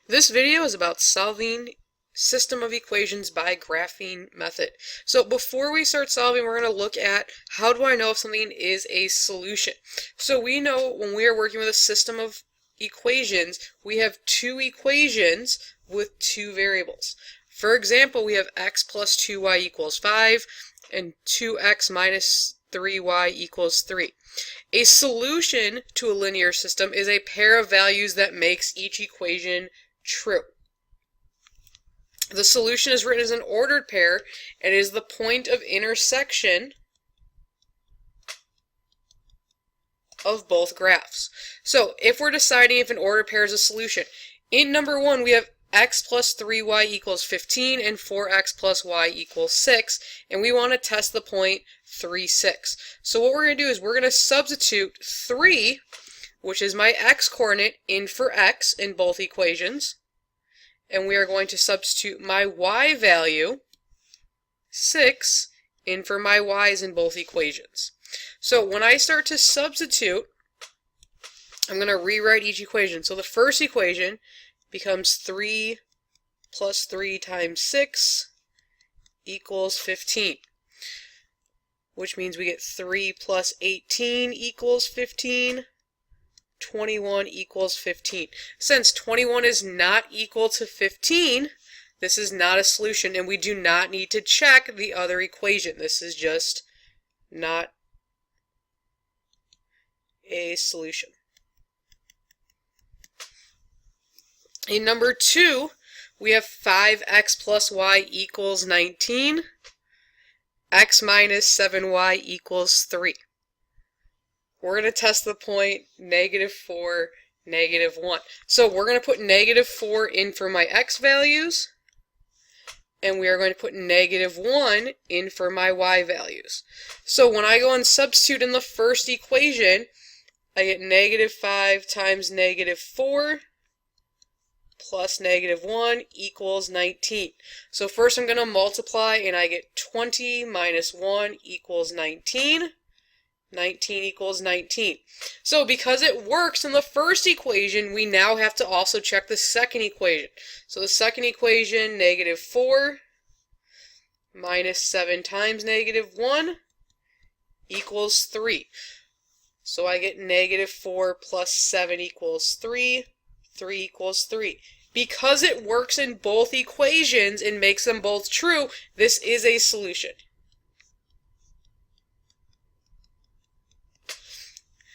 This video is about solving system of equations by graphing method. So before we start solving, we're going to look at how do I know if something is a solution. So we know when we are working with a system of equations, we have two equations with two variables. For example, we have x plus 2y equals 5 and 2x minus 3y equals 3. A solution to a linear system is a pair of values that makes each equation true. The solution is written as an ordered pair and is the point of intersection of both graphs. So if we're deciding if an ordered pair is a solution, in number 1 we have x plus 3y equals 15 and 4x plus y equals 6, and we want to test the point 3, 6. So what we're going to do is we're going to substitute 3, which is my x-coordinate, in for x in both equations, and we are going to substitute my y value, 6, in for my y's in both equations. So when I start to substitute, I'm going to rewrite each equation. So the first equation becomes 3 plus 3 times 6 equals 15, which means we get 3 plus 18 equals 15. 21 equals 15. Since 21 is not equal to 15, this is not a solution, and we do not need to check the other equation. This is just not a solution. In number 2, we have 5x plus y equals 19. X minus 7y equals 3. We're going to test the point -4, -1. So we're going to put -4 in for my x values, and we are going to put -1 in for my y values. So when I go and substitute in the first equation, I get -5 times -4 plus -1 equals 19. So first I'm going to multiply, and I get 20 minus 1 equals 19. 19 equals 19. So because it works in the first equation, we now have to also check the second equation. So the second equation, -4 minus 7 times -1 equals 3. So I get -4 plus 7 equals 3. 3 equals 3. Because it works in both equations and makes them both true, this is a solution.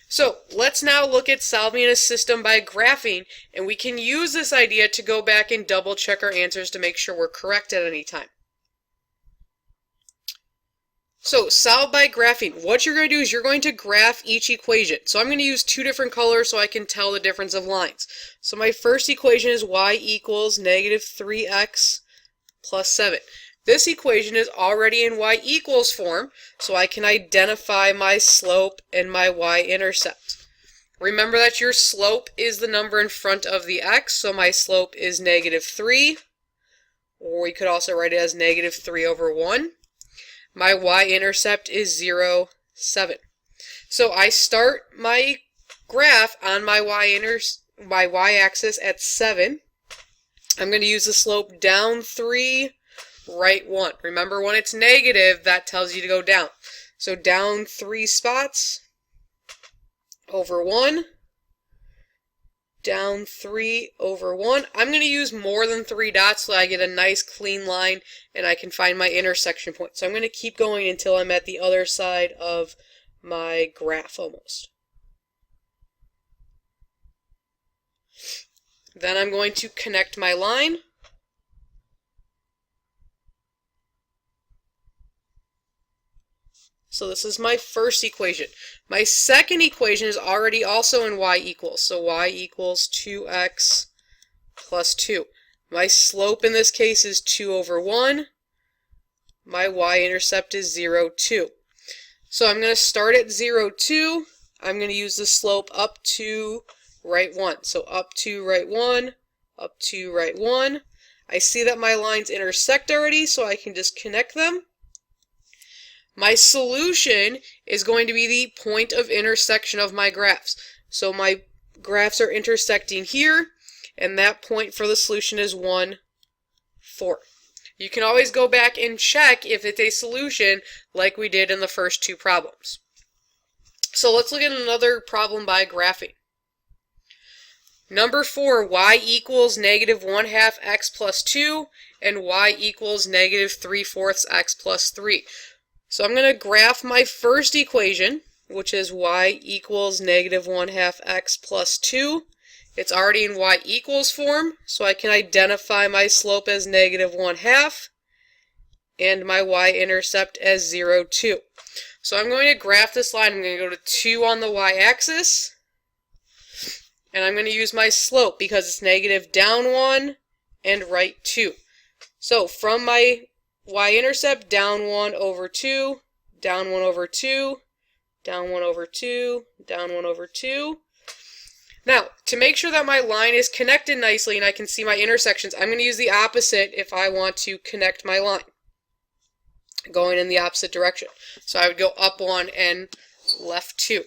So let's now look at solving a system by graphing, and we can use this idea to go back and double check our answers to make sure we're correct at any time. So solve by graphing. What you're going to do is you're going to graph each equation. So I'm going to use two different colors so I can tell the difference of lines. So my first equation is y equals -3x plus 7. This equation is already in y equals form, so I can identify my slope and my y-intercept. Remember that your slope is the number in front of the x, so my slope is -3, or we could also write it as -3 over 1. My y-intercept is 0, 7. So I start my graph on my y-axis at 7. I'm going to use the slope down 3, right 1. Remember, when it's negative, that tells you to go down. So down 3 spots, over 1, down 3 over 1. I'm going to use more than 3 dots so I get a nice clean line and I can find my intersection point. So I'm going to keep going until I'm at the other side of my graph almost. Then I'm going to connect my line. So this is my first equation. My second equation is already also in y equals. So y equals 2x plus 2. My slope in this case is 2 over 1. My y-intercept is 0, 2. So I'm going to start at 0, 2. I'm going to use the slope up to right 1. So up to right 1, up to right 1. I see that my lines intersect already, so I can just connect them. My solution is going to be the point of intersection of my graphs. So my graphs are intersecting here, and that point for the solution is 1, 4. You can always go back and check if it's a solution like we did in the first two problems. So let's look at another problem by graphing. Number 4, y equals negative 1/2 x plus 2 and y equals negative 3/4 x plus 3. So I'm going to graph my first equation, which is y equals negative 1/2 x plus 2. It's already in y equals form, so I can identify my slope as negative 1/2 and my y-intercept as 0, 2. So I'm going to graph this line. I'm going to go to 2 on the y-axis, and I'm going to use my slope because it's negative down 1 and right 2. So from my y-intercept, down 1 over 2, down 1 over 2, down 1 over 2, down 1 over 2. Now, to make sure that my line is connected nicely and I can see my intersections, I'm going to use the opposite if I want to connect my line, going in the opposite direction. So I would go up 1 and left 2.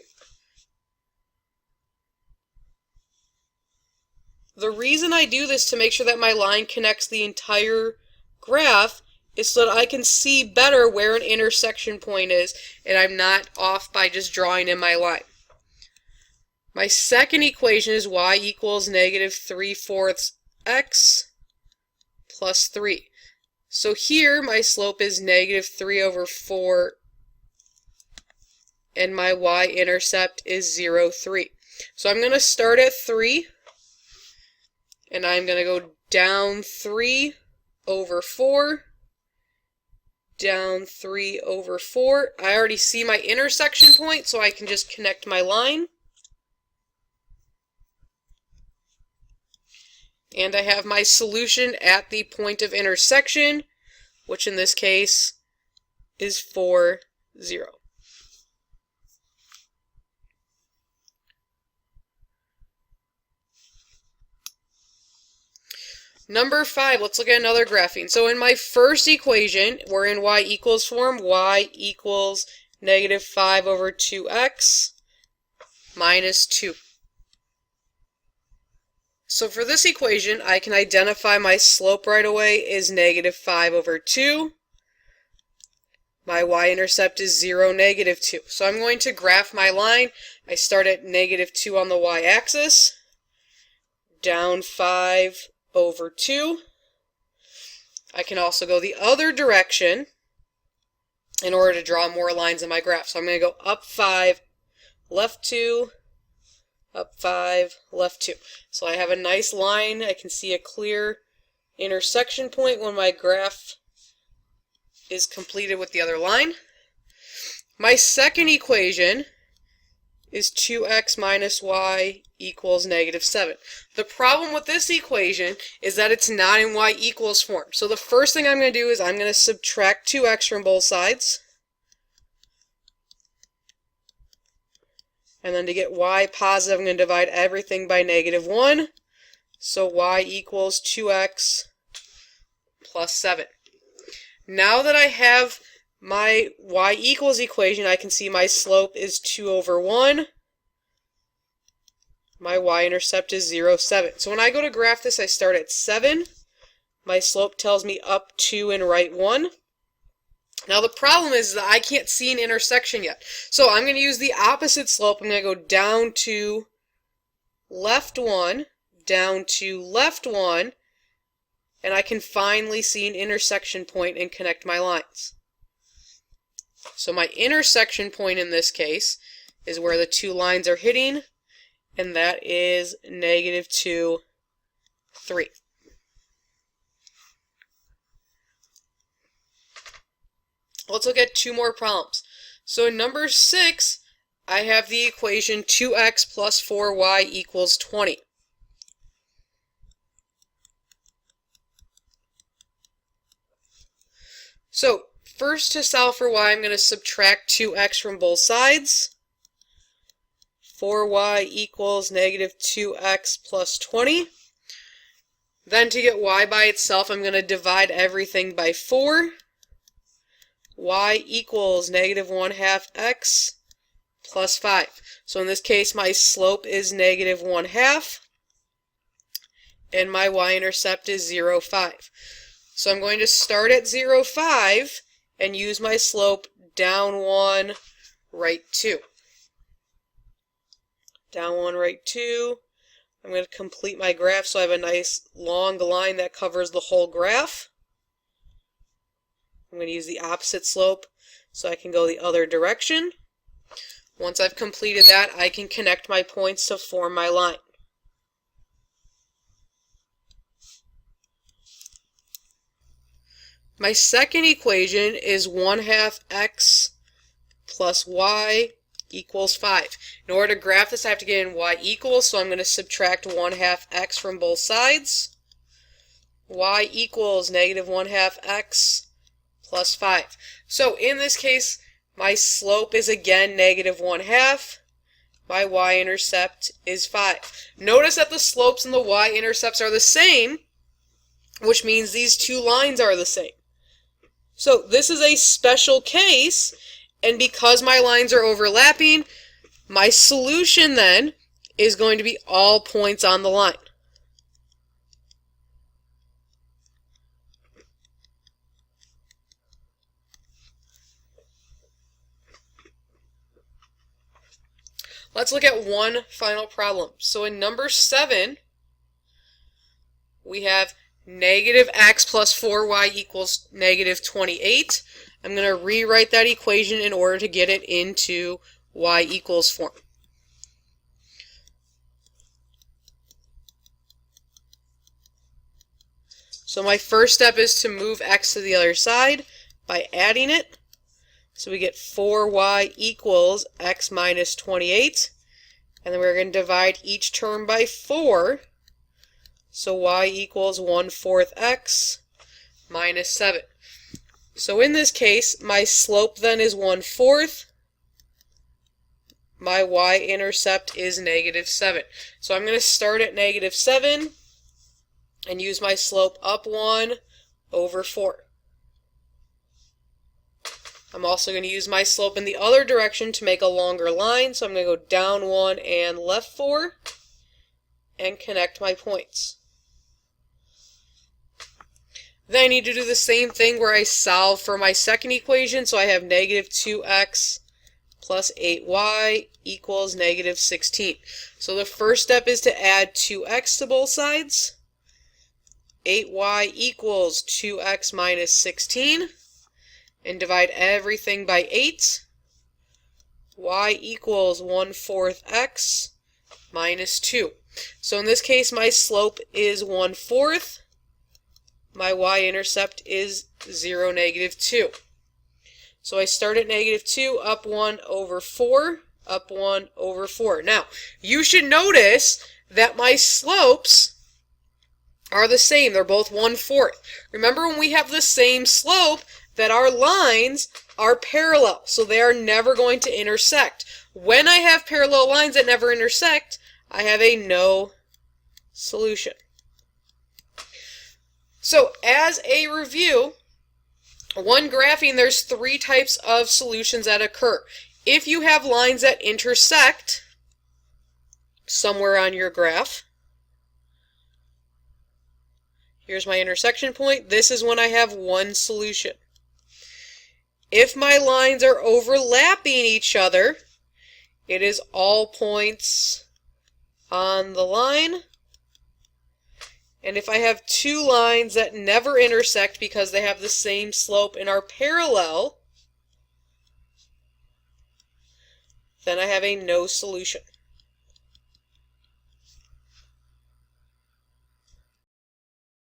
The reason I do this to make sure that my line connects the entire graph is so that I can see better where an intersection point is and I'm not off by just drawing in my line. My second equation is y equals negative 3/4 x plus 3. So here my slope is negative 3 over 4 and my y-intercept is 0, 3. So I'm going to start at 3 and I'm going to go down 3 over 4, down 3 over 4. I already see my intersection point, so I can just connect my line. And I have my solution at the point of intersection, which in this case is 4, 0. Number 5, let's look at another graphing. So in my first equation, we're in y equals form. Y equals negative 5 over 2x minus 2. So for this equation, I can identify my slope right away is negative 5 over 2. My y-intercept is 0, negative 2. So I'm going to graph my line. I start at negative 2 on the y-axis, down 5 over 2. I can also go the other direction in order to draw more lines in my graph. So I'm going to go up 5, left 2, up 5, left 2. So I have a nice line. I can see a clear intersection point when my graph is completed with the other line. My second equation is 2x minus y equals negative 7. The problem with this equation is that it's not in y equals form. So the first thing I'm going to do is I'm going to subtract 2x from both sides. And then to get y positive, I'm going to divide everything by negative 1. So y equals 2x plus 7. Now that I have my y equals equation, I can see my slope is 2 over 1. My y-intercept is 0, 7. So when I go to graph this, I start at 7. My slope tells me up 2 and right 1. Now the problem is that I can't see an intersection yet. So I'm going to use the opposite slope. I'm going to go down to left 1, down to left 1, and I can finally see an intersection point and connect my lines. So my intersection point in this case is where the two lines are hitting, and that is negative 2, 3. Let's look at two more problems. So in number 6, I have the equation 2x plus 4y equals 20. So first, to solve for y, I'm going to subtract 2x from both sides. 4y equals negative 2x plus 20. Then to get y by itself, I'm going to divide everything by 4. Y equals negative 1/2 x plus 5. So in this case, my slope is negative 1/2. and my y-intercept is 0, 5. So I'm going to start at 0, 5 and use my slope down 1, right 2. Down 1, right 2. I'm going to complete my graph so I have a nice long line that covers the whole graph. I'm going to use the opposite slope so I can go the other direction. Once I've completed that, I can connect my points to form my line. My second equation is 1/2 x plus y equals 5. In order to graph this, I have to get in y equals, so I'm going to subtract 1/2 x from both sides. Y equals negative 1/2 x plus 5. So in this case, my slope is again negative 1/2. My y-intercept is 5. Notice that the slopes and the y-intercepts are the same, which means these two lines are the same. So this is a special case, and because my lines are overlapping, my solution then is going to be all points on the line. Let's look at one final problem. So in number 7, we have negative x plus 4y equals negative 28. I'm going to rewrite that equation in order to get it into y equals form. So my first step is to move x to the other side by adding it. So we get 4y equals x minus 28. And then we're going to divide each term by 4. So y equals 1/4 x minus 7. So in this case, my slope then is 1/4. My y-intercept is negative 7. So I'm going to start at negative 7 and use my slope up 1 over 4. I'm also going to use my slope in the other direction to make a longer line. So I'm going to go down 1 and left 4 and connect my points. Then I need to do the same thing where I solve for my second equation. So I have negative 2x plus 8y equals negative 16. So the first step is to add 2x to both sides. 8y equals 2x minus 16. And divide everything by 8. Y equals 1/4 x minus 2. So in this case, my slope is 1/4. My y-intercept is 0, negative 2. So I start at negative 2, up 1 over 4, up 1 over 4. Now, you should notice that my slopes are the same. They're both 1/4. Remember when we have the same slope, that our lines are parallel, so they are never going to intersect. When I have parallel lines that never intersect, I have a no solution. So as a review, when graphing, there's 3 types of solutions that occur. If you have lines that intersect somewhere on your graph, here's my intersection point, this is when I have one solution. If my lines are overlapping each other, it is all points on the line. And if I have 2 lines that never intersect because they have the same slope and are parallel, then I have a no solution.